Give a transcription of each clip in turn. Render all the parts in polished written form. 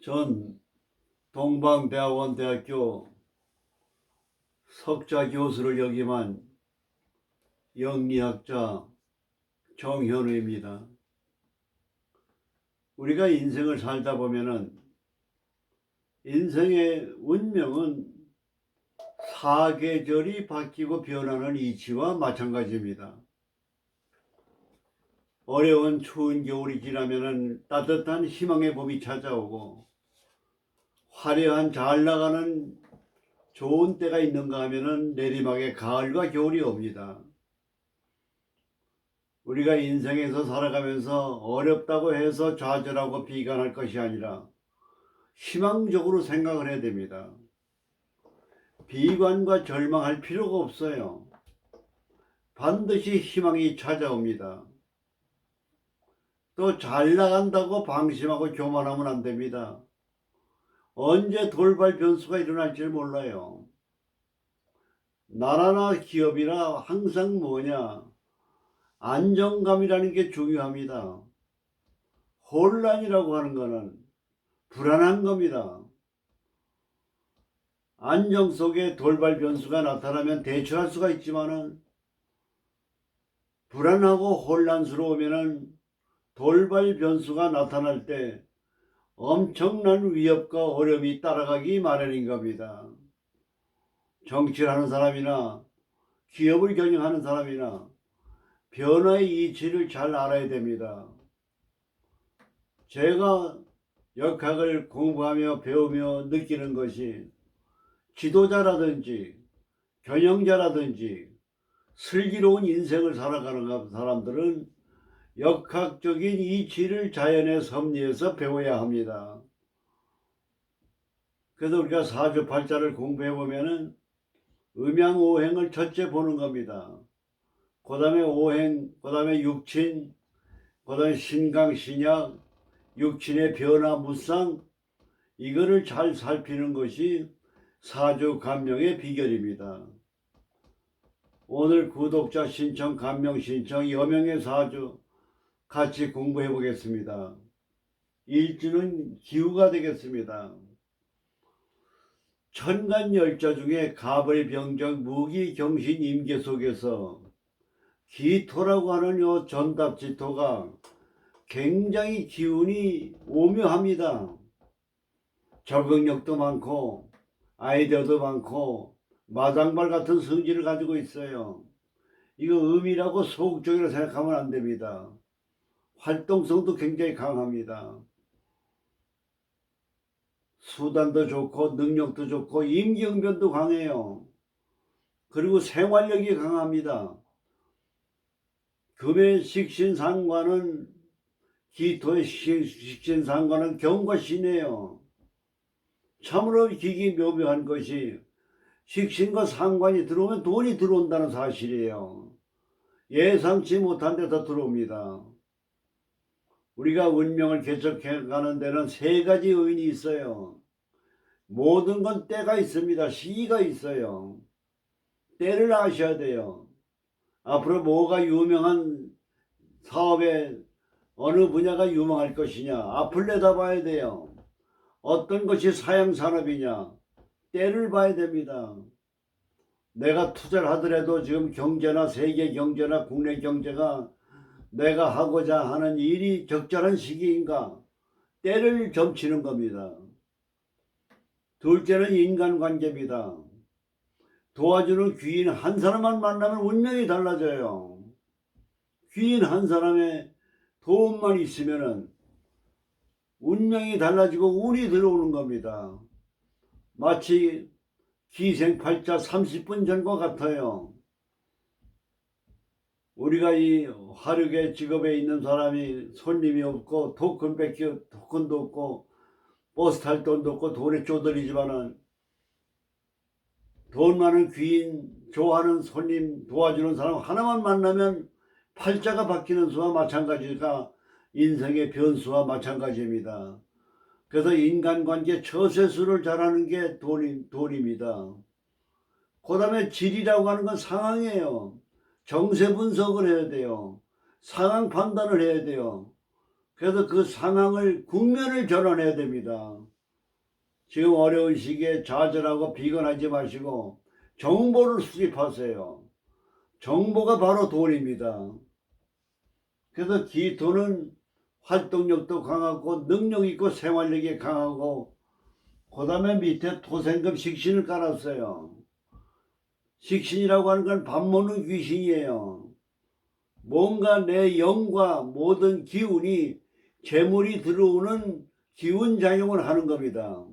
전 동방대학원대학교 석좌 교수를 역임한 영리학자 정현우입니다. 우리가 인생을 살다 보면은 인생의 운명은 사계절이 바뀌고 변하는 이치와 마찬가지입니다. 어려운 추운 겨울이 지나면은 따뜻한 희망의 봄이 찾아오고, 화려한 잘 나가는 좋은 때가 있는가 하면은 내리막의 가을과 겨울이 옵니다. 우리가 인생에서 살아가면서 어렵다고 해서 좌절하고 비관할 것이 아니라 희망적으로 생각을 해야 됩니다. 비관과 절망할 필요가 없어요. 반드시 희망이 찾아옵니다. 또 잘 나간다고 방심하고 교만하면 안 됩니다. 언제 돌발 변수가 일어날지 몰라요. 나라나 기업이나 항상 안정감이라는 게 중요합니다. 혼란이라고 하는 것은 불안한 겁니다. 안정 속에 돌발 변수가 나타나면 대처할 수가 있지만은, 불안하고 혼란스러우면은 돌발 변수가 나타날 때 엄청난 위협과 어려움이 따라가기 마련인 겁니다. 정치를 하는 사람이나 기업을 경영하는 사람이나 변화의 이치를 잘 알아야 됩니다. 제가 역학을 공부하며 배우며 느끼는 것이, 지도자라든지 경영자라든지 슬기로운 인생을 살아가는 사람들은 역학적인 이치를 자연의 섭리에서 배워야 합니다. 그래서 우리가 사주팔자를 공부해 보면은 음양오행을 첫째 보는 겁니다. 그 다음에 오행, 그 다음에 육친, 그 다음에 신강, 신약, 육친의 변화, 무상, 이거를 잘 살피는 것이 사주 감명의 비결입니다. 오늘 구독자 신청, 감명 신청, 여명의 사주 같이 공부해 보겠습니다. 일주는 기후가 되겠습니다. 천간열자 중에 갑을병정, 무기경신, 임계 속에서 기토라고 하는 요 전답지토가 굉장히 기운이 오묘합니다. 적응력도 많고 아이디어도 많고 마당발 같은 성질을 가지고 있어요. 이거 음이라고 소극적이라고 생각하면 안 됩니다. 활동성도 굉장히 강합니다. 수단도 좋고 능력도 좋고 임기응변도 강해요. 그리고 생활력이 강합니다. 금의 식신상관은, 기토의 식신상관은 경과 신이에요. 참으로 기기 묘묘한 것이, 식신과 상관이 들어오면 돈이 들어온다는 사실이에요. 예상치 못한 데서 들어옵니다. 우리가 운명을 개척해가는 데는 세 가지 요인이 있어요. 모든 건 때가 있습니다. 시기가 있어요. 때를 아셔야 돼요. 앞으로 뭐가 유명한 사업에 어느 분야가 유명할 것이냐, 앞을 내다봐야 돼요. 어떤 것이 사양산업이냐, 때를 봐야 됩니다. 내가 투자를 하더라도 지금 경제나 세계 경제나 국내 경제가 내가 하고자 하는 일이 적절한 시기인가, 때를 점치는 겁니다. 둘째는 인간관계입니다. 도와주는 귀인 한 사람만 만나면 운명이 달라져요. 귀인 한 사람의 도움만 있으면 운명이 달라지고 운이 들어오는 겁니다. 마치 기생팔자 30분 전과 같아요. 우리가 이 화력의 직업에 있는 사람이 손님이 없고 토큰도 없고 버스 탈 돈도 없고 돈에 쪼들리지만은, 돈 많은 귀인, 좋아하는 손님, 도와주는 사람 하나만 만나면 팔자가 바뀌는 수와 마찬가지가 인생의 변수와 마찬가지입니다. 그래서 인간관계 처세술을 잘하는 게 돈입니다. 그 다음에 질이라고 하는 건 상황이에요. 정세 분석을 해야 돼요. 상황 판단을 해야 돼요. 그래서 그 상황을 국면을 전환해야 됩니다. 지금 어려운 시기에 좌절하고 비관하지 마시고 정보를 수집하세요. 정보가 바로 돈입니다. 그래서 돈은 활동력도 강하고 능력 있고 생활력이 강하고 그 다음에 밑에 토생금 식신을 깔았어요. 식신이라고 하는 건 밥 먹는 귀신이에요. 뭔가 내 영과 모든 기운이 재물이 들어오는 기운 작용을 하는 겁니다.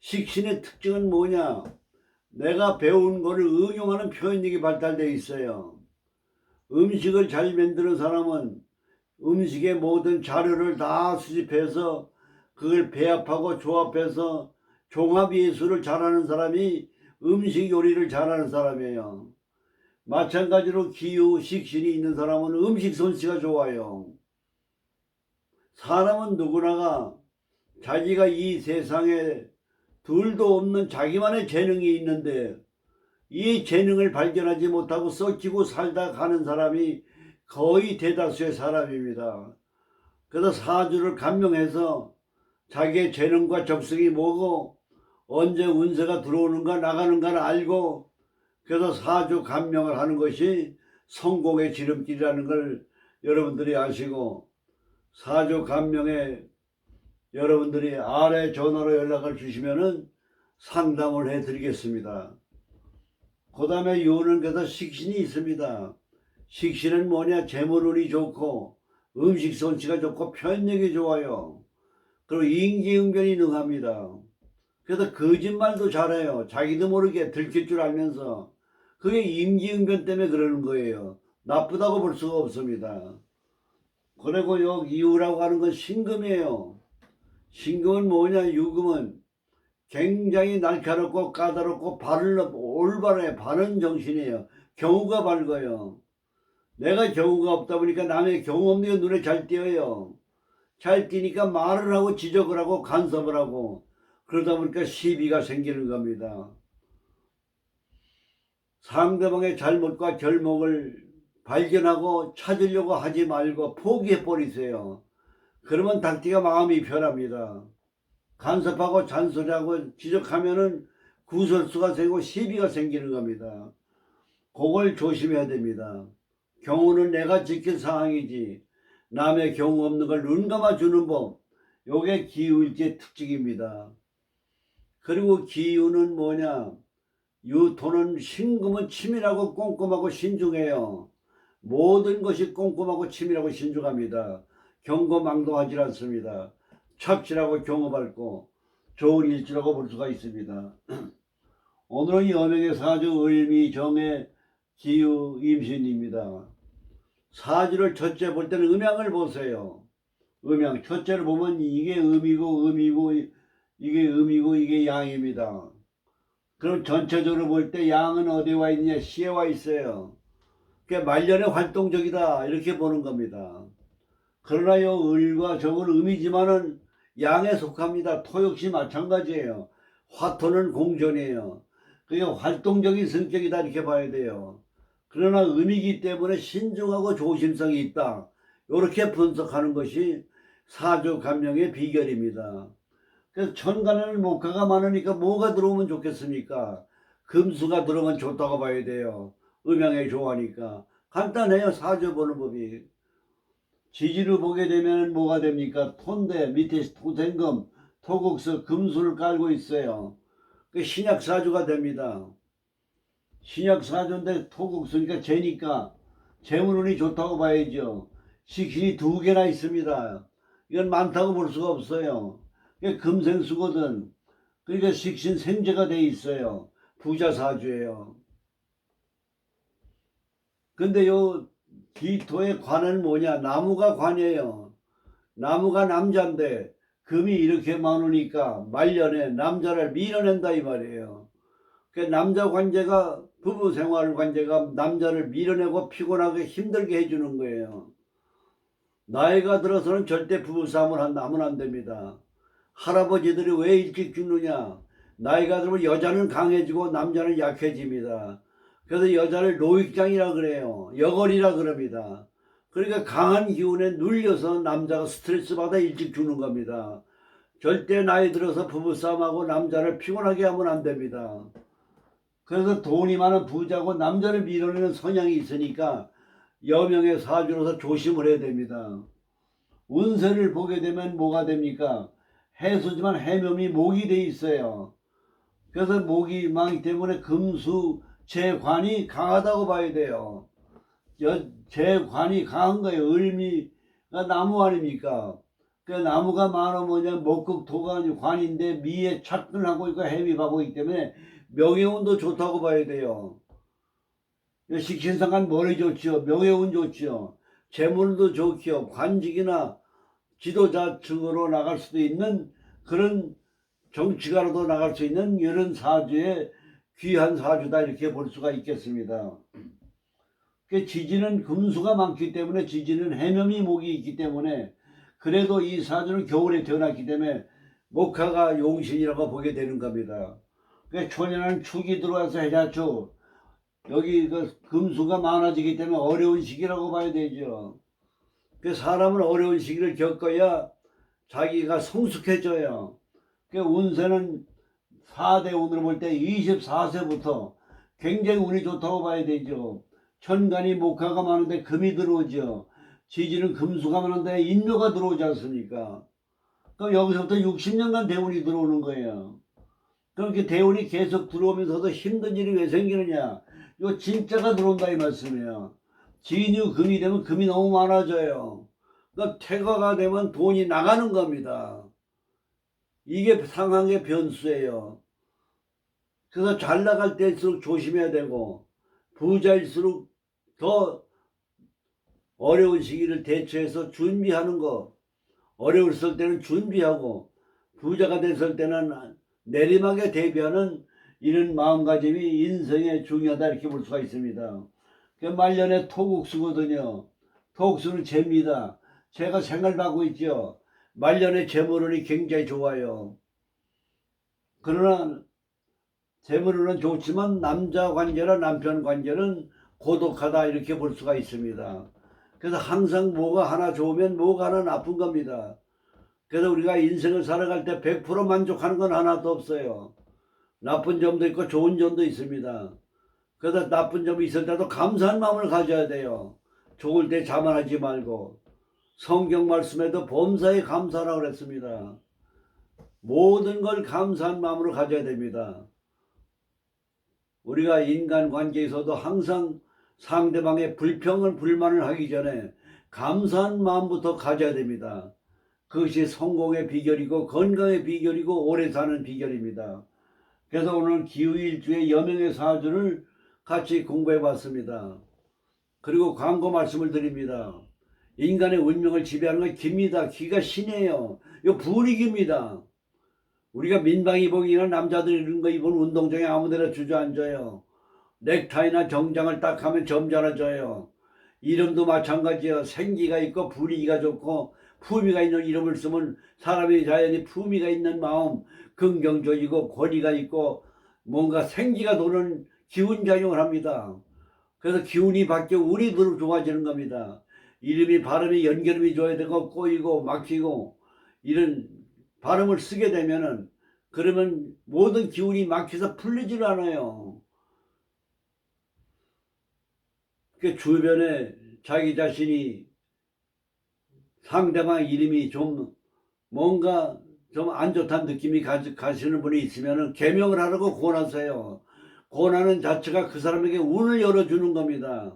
식신의 특징은 뭐냐? 내가 배운 거를 응용하는 표현력이 발달되어 있어요. 음식을 잘 만드는 사람은 음식의 모든 자료를 다 수집해서 그걸 배합하고 조합해서 종합예술을 잘하는 사람이 음식 요리를 잘하는 사람이에요. 마찬가지로 기후, 식신이 있는 사람은 음식 솜씨가 좋아요. 사람은 누구나가 자기가 이 세상에 둘도 없는 자기만의 재능이 있는데 이 재능을 발견하지 못하고 썩히고 살다 가는 사람이 거의 대다수의 사람입니다. 그래서 사주를 감명해서 자기의 재능과 적성이 뭐고 언제 운세가 들어오는가 나가는가를 알고 그래서 사주 감명을 하는 것이 성공의 지름길이라는 걸 여러분들이 아시고 사주 감명에 여러분들이 아래 전화로 연락을 주시면은 상담을 해드리겠습니다. 그 다음에 요는 그래서 식신이 있습니다. 식신은 뭐냐? 재물운이 좋고 음식 솜씨가 좋고 표현력이 좋아요. 그리고 인기응변이 능합니다. 그래서 거짓말도 잘해요. 자기도 모르게 들킬 줄 알면서. 그게 임기응변 때문에 그러는 거예요. 나쁘다고 볼 수가 없습니다. 그리고 여기 이유라고 하는 건 신금이에요. 신금은 뭐냐? 유금은 굉장히 날카롭고 까다롭고 올바른 바른 정신이에요. 경우가 밝아요. 내가 경우가 없다 보니까 남의 경우 없는 게 눈에 잘 띄어요. 잘 띄니까 말을 하고 지적을 하고 간섭을 하고 그러다 보니까 시비가 생기는 겁니다. 상대방의 잘못과 결목을 발견하고 찾으려고 하지 말고 포기해 버리세요. 그러면 닭띠가 마음이 편합니다. 간섭하고 잔소리하고 지적하면은 구설수가 생기고 시비가 생기는 겁니다. 그걸 조심해야 됩니다. 경우는 내가 지킨 상황이지 남의 경우 없는 걸 눈 감아 주는 법, 요게 기우일지의 특징입니다. 그리고 기우는 뭐냐? 유토는 신금은 치밀하고 꼼꼼하고 신중해요. 모든 것이 꼼꼼하고 치밀하고 신중합니다. 경고망동하지 않습니다. 착실하고 경험 밝고 좋은 일지라고 볼 수가 있습니다. 오늘은 여명의 사주 을미정의 기후 임신입니다. 사주를 첫째 볼 때는 음양을 보세요. 음양 첫째를 보면 이게 음이고 이게 음이고 이게 양입니다. 그럼 전체적으로 볼 때 양은 어디 와 있느냐? 시에 와 있어요. 그러니까 말년에 활동적이다 이렇게 보는 겁니다. 그러나 요 을과 정은 음이지만은 양에 속합니다. 토 역시 마찬가지예요. 화토는 공전이에요. 그게 활동적인 성격이다 이렇게 봐야 돼요. 그러나 음이기 때문에 신중하고 조심성이 있다. 이렇게 분석하는 것이 사주 감명의 비결입니다. 그래서 천간에는 목화가 많으니까 뭐가 들어오면 좋겠습니까? 금수가 들어오면 좋다고 봐야 돼요. 음양에 좋아하니까. 간단해요. 사주 보는 법이. 지지를 보게 되면 뭐가 됩니까? 토인데 밑에 토생금, 토국서, 금수를 깔고 있어요. 그 신약사주가 됩니다. 신약사주인데 토국수니까 재니까 재물운이 좋다고 봐야죠. 식신이 2개나 있습니다. 이건 많다고 볼 수가 없어요. 금생수거든. 그러니까 식신 생재가 돼 있어요. 부자사주예요. 근데 요 기토의 관은 뭐냐? 나무가 관이에요. 나무가 남자인데 금이 이렇게 많으니까 말년에 남자를 밀어낸다 이 말이에요. 그 남자 관계가 부부 생활 관계가 남자를 밀어내고 피곤하게 힘들게 해주는 거예요. 나이가 들어서는 절대 부부싸움을 하면 안 됩니다. 할아버지들이 왜 일찍 죽느냐? 나이가 들면 여자는 강해지고 남자는 약해집니다. 그래서 여자를 노익장이라 그래요. 여걸이라 그럽니다. 그러니까 강한 기운에 눌려서 남자가 스트레스 받아 일찍 죽는 겁니다. 절대 나이 들어서 부부싸움하고 남자를 피곤하게 하면 안 됩니다. 그래서 돈이 많은 부자고 남자를 밀어내는 성향이 있으니까 여명의 사주로서 조심을 해야 됩니다. 운세를 보게 되면 뭐가 됩니까? 해수지만 해묘이 목이 돼 있어요. 그래서 목이 많기 때문에 금수 재관이 강하다고 봐야 돼요. 재관이 강한 거예요. 을미가 나무 아닙니까? 그 나무가 뭐냐 목극토가 관인데 미에 착근하고 있고 해미하고 있기 때문에 명예운도 좋다고 봐야 돼요. 식신상간 머리 좋지요. 명예운 좋지요. 재물도 좋지요. 관직이나 지도자층으로 나갈 수도 있는 그런 정치가로도 나갈 수 있는 이런 사주의 귀한 사주다 이렇게 볼 수가 있겠습니다. 지지는 금수가 많기 때문에 지지는 해묘미 목이 있기 때문에 그래도 이 사주는 겨울에 태어났기 때문에 목화가 용신이라고 보게 되는 겁니다. 초년은 축이 들어와서 해자축 여기 그 금수가 많아지기 때문에 어려운 시기라고 봐야 되죠. 사람은 어려운 시기를 겪어야 자기가 성숙해져요. 운세는 4대 운으로 볼 때 24세부터 굉장히 운이 좋다고 봐야 되죠. 천간이 목화가 많은데 금이 들어오죠. 지지는 금수가 많은데 인묘가 들어오지 않습니까? 그럼 여기서부터 60년간 대운이 들어오는 거예요. 그렇게 대운이 계속 들어오면서도 힘든 일이 왜 생기느냐? 이거 진짜가 들어온다 이 말씀이에요. 진유 금이 되면 금이 너무 많아져요. 그러니까 태거가 되면 돈이 나가는 겁니다. 이게 상황의 변수예요. 그래서 잘 나갈 때일수록 조심해야 되고 부자일수록 더 어려운 시기를 대처해서 준비하는 거. 어려웠을 때는 준비하고 부자가 됐을 때는 내리막에 대비하는 이런 마음가짐이 인생에 중요하다 이렇게 볼 수가 있습니다. 말년에 토국수거든요. 토국수는 재입니다. 제가 생활하고 있죠. 말년에 재물운이 굉장히 좋아요. 그러나 재물운은 좋지만 남자 관계나 남편 관계는 고독하다 이렇게 볼 수가 있습니다. 그래서 항상 뭐가 하나 좋으면 뭐가 하나 나쁜 겁니다. 그래서 우리가 인생을 살아갈 때 100% 만족하는 건 하나도 없어요. 나쁜 점도 있고 좋은 점도 있습니다. 그래서 나쁜 점이 있을 때도 감사한 마음을 가져야 돼요. 좋을 때 자만하지 말고. 성경 말씀에도 범사에 감사라고 그랬습니다. 모든 걸 감사한 마음으로 가져야 됩니다. 우리가 인간관계에서도 항상 상대방의 불평을 불만을 하기 전에 감사한 마음부터 가져야 됩니다. 그것이 성공의 비결이고 건강의 비결이고 오래 사는 비결입니다. 그래서 오늘 기후일주의 여명의 사주를 같이 공부해 봤습니다. 그리고 광고 말씀을 드립니다. 인간의 운명을 지배하는 건 기입니다. 기가 신이에요. 이거 불이깁니다. 우리가 민방위복이나 남자들 이런 거 입은 운동장에 아무데나 주저앉아요. 넥타이나 정장을 딱 하면 점잖아져요. 이름도 마찬가지예요. 생기가 있고 분위기가 좋고 품위가 있는 이름을 쓰면 사람의 자연히 품위가 있는 마음, 긍정적이고 권위가 있고 뭔가 생기가 도는 기운작용을 합니다. 그래서 기운이 바뀌어 운이 더 좋아지는 겁니다. 이름이 발음이 연결음이 좋아야 되고 꼬이고 막히고 이런 발음을 쓰게 되면은 그러면 모든 기운이 막혀서 풀리질 않아요. 그 주변에 자기 자신이 상대방 이름이 좀 뭔가 좀 안 좋다는 느낌이 가시는 분이 있으면 개명을 하라고 권하세요. 권하는 자체가 그 사람에게 운을 열어주는 겁니다.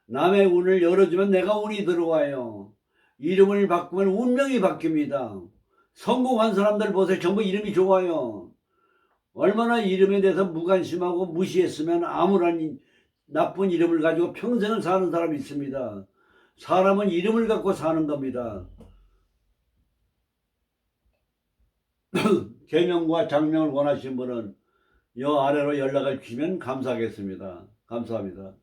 남의 운을 열어주면 내가 운이 들어와요. 이름을 바꾸면 운명이 바뀝니다. 성공한 사람들 보세요. 전부 이름이 좋아요. 얼마나 이름에 대해서 무관심하고 무시했으면 아무런 나쁜 이름을 가지고 평생을 사는 사람이 있습니다. 사람은 이름을 갖고 사는 겁니다. 개명과 장명을 원하시는 분은 이 아래로 연락을 주시면 감사하겠습니다. 감사합니다.